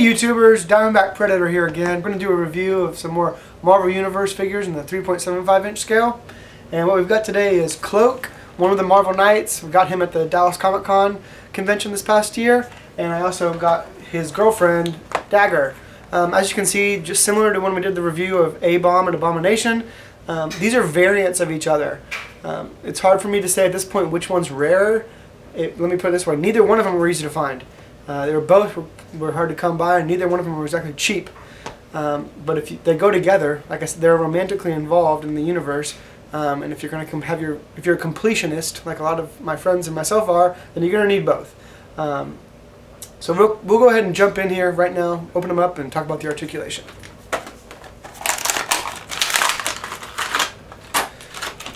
Hey YouTubers, Diamondback Predator here again. I'm going to do a review of some more Marvel Universe figures in the 3.75 inch scale. And what we've got today is Cloak, one of the Marvel Knights. We got him at the Dallas Comic Con convention this past year. And I also got his girlfriend, Dagger. As you can see, just similar to when we did the review of A-Bomb and Abomination, these are variants of each other. It's hard for me to say at this point which one's rarer. Let me put it this way, neither one of them were easy to find. They were both were hard to come by, and neither one of them were exactly cheap. But if they go together, like I said, they're romantically involved in the universe. And if you're going to if you're a completionist, like a lot of my friends and myself are, then you're going to need both. So we'll go ahead and jump in here right now, open them up, and talk about the articulation.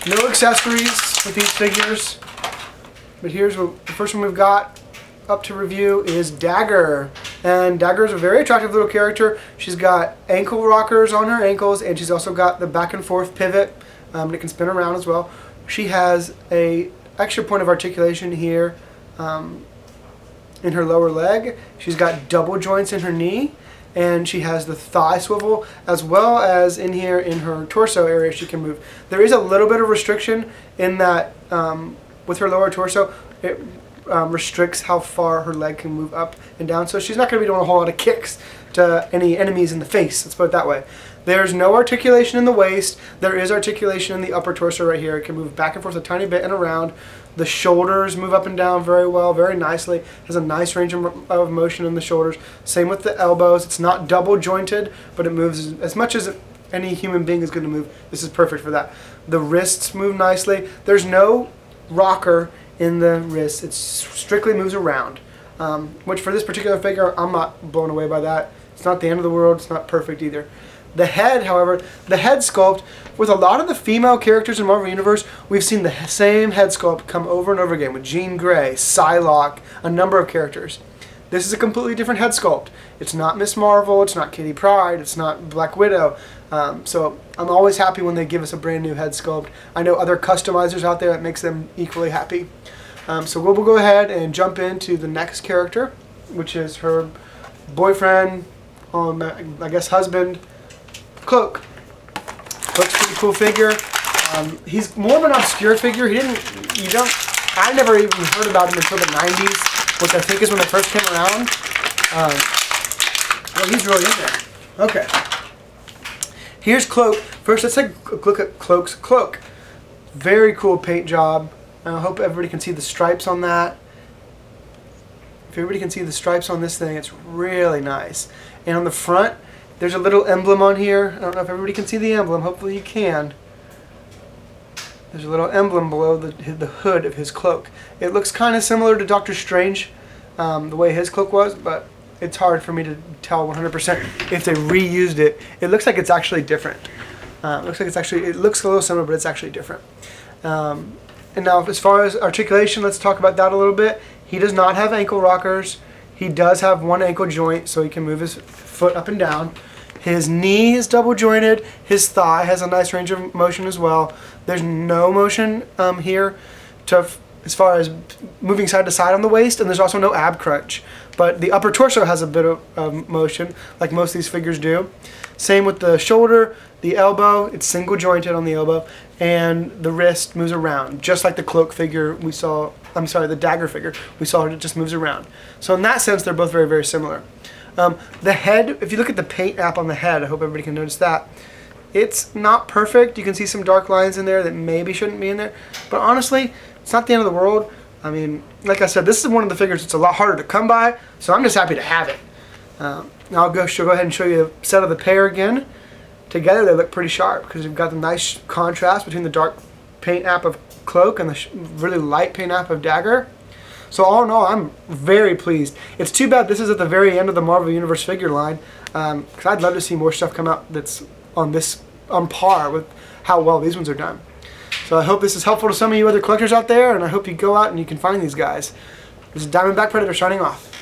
No accessories with these figures, but here's the first one we've got up to review is Dagger. And Dagger is a very attractive little character. She's got ankle rockers on her ankles, and she's also got the back and forth pivot that can spin around as well. She has a extra point of articulation here in her lower leg. She's got double joints in her knee, and she has the thigh swivel, as well as in here in her torso area she can move. There is a little bit of restriction in that with her lower torso. It restricts how far her leg can move up and down, so she's not going to be doing a whole lot of kicks to any enemies in the face, let's put it that way. There's no articulation in the waist. There is articulation in the upper torso right here. It can move back and forth a tiny bit and around. The shoulders move up and down very well, very nicely. Has a nice range of motion in the shoulders. Same with the elbows. It's not double jointed, but it moves as much as any human being is going to move. This is perfect for that. The wrists move nicely. There's no rocker in the wrist. It strictly moves around, which for this particular figure, I'm not blown away by that. It's not the end of the world. It's not perfect either. The head, however, the head sculpt, with a lot of the female characters in Marvel Universe, we've seen the same head sculpt come over and over again with Jean Grey, Psylocke, a number of characters. This is a completely different head sculpt. It's not Miss Marvel, it's not Kitty Pryde, it's not Black Widow. So I'm always happy when they give us a brand new head sculpt. I know other customizers out there that makes them equally happy. So we'll go ahead and jump into the next character, which is her boyfriend, I guess husband, Cloak. Cloak's a pretty cool figure. He's more of an obscure figure. I never even heard about him until the 90s, which I think is when they first came around. Well, he's really in there. Okay. Here's Cloak. First, let's take a look at Cloak's cloak. Very cool paint job. I hope everybody can see the stripes on that. If everybody can see the stripes on this thing, it's really nice. And on the front, there's a little emblem on here. I don't know if everybody can see the emblem. Hopefully you can. There's a little emblem below the hood of his cloak. It looks kind of similar to Doctor Strange, the way his cloak was, but it's hard for me to tell 100% if they reused it. It looks like it's actually different. It looks a little similar, but it's actually different. And now, as far as articulation, let's talk about that a little bit. He does not have ankle rockers. He does have one ankle joint, so he can move his foot up and down. His knee is double jointed. His thigh has a nice range of motion as well. There's no motion here as far as moving side to side on the waist, and there's also no ab crunch. But the upper torso has a bit of motion, like most of these figures do. Same with the shoulder, the elbow. It's single jointed on the elbow, and the wrist moves around, just like the Cloak figure we saw. I'm sorry, the Dagger figure we saw. It just moves around. So in that sense, they're both very, very similar. The head, if you look at the paint app on the head, I hope everybody can notice that. It's not perfect. You can see some dark lines in there that maybe shouldn't be in there. But honestly, it's not the end of the world. I mean, like I said, this is one of the figures that's a lot harder to come by, so I'm just happy to have it. I'll go ahead and show you a set of the pair again. Together they look pretty sharp because you've got the nice contrast between the dark paint app of Cloak and the really light paint app of Dagger. So all in all, I'm very pleased. It's too bad this is at the very end of the Marvel Universe figure line, because I'd love to see more stuff come out that's on par with how well these ones are done. So I hope this is helpful to some of you other collectors out there, and I hope you go out and you can find these guys. This is Diamondback Predator signing off.